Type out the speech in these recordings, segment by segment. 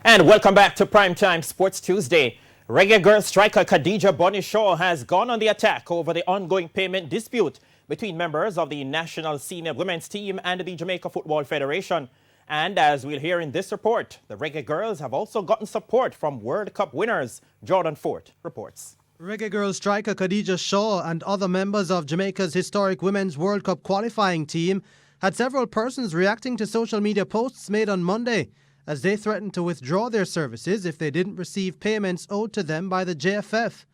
And welcome back to Primetime Sports Tuesday. Reggae girl striker Khadija Bonnie Shaw has gone on the attack over the ongoing payment dispute between members of the national senior women's team and the Jamaica Football Federation. And as we'll hear in this report, the Reggae girls have also gotten support from World Cup winners. Jordan Fort reports. Reggae girl striker Khadija Shaw and other members of Jamaica's historic Women's World Cup qualifying team had several persons reacting to social media posts made on Monday as they threatened to withdraw their services if they didn't receive payments owed to them by the JFF.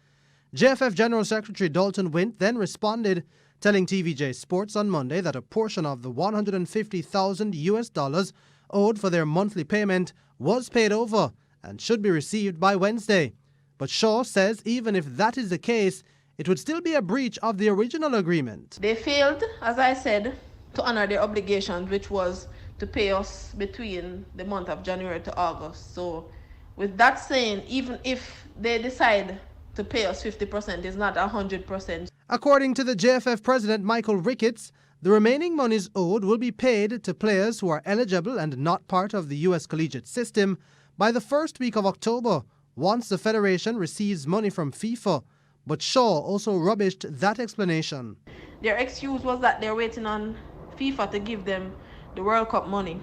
JFF General Secretary Dalton Wint then responded, telling TVJ Sports on Monday that a portion of the $150,000 owed for their monthly payment was paid over and should be received by Wednesday. But Shaw says even if that is the case, it would still be a breach of the original agreement. They failed, as I said, to honor their obligations, which was to pay us between the month of January to August. So with that saying, even if they decide to pay us 50%, it's not 100%. According to the JFF president, Michael Ricketts, the remaining monies owed will be paid to players who are eligible and not part of the U.S. collegiate system by the first week of October, once the federation receives money from FIFA. But Shaw also rubbished that explanation. Their excuse was that they're waiting on FIFA to give them the World Cup money.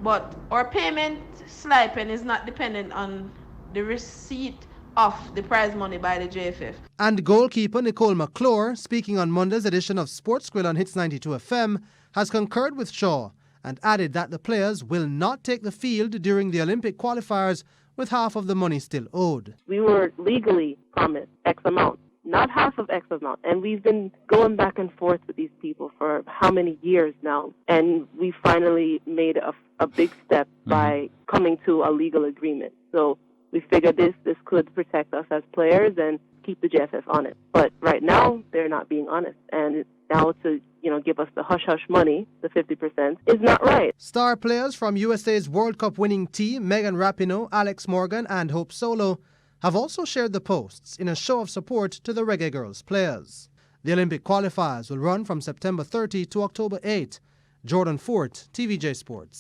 But our payment stipend is not dependent on the receipt of the prize money by the JFF. And goalkeeper Nicole McClure, speaking on Monday's edition of Sports Grill on Hits 92 FM, has concurred with Shaw and added that the players will not take the field during the Olympic qualifiers with half of the money still owed. We were legally promised X amount, not half of X amount. And we've been going back and forth with these people for how many years now. And we finally made a big step by coming to a legal agreement. So we figured this could protect us as players and keep the JFF honest. But right now, they're not being honest. And now to give us the hush-hush money, the 50%, is not right. Star players from USA's World Cup winning team, Megan Rapinoe, Alex Morgan and Hope Solo, have also shared the posts in a show of support to the Reggae Girls players. The Olympic qualifiers will run from September 30 to October 8. Jordan Fort, TVJ Sports.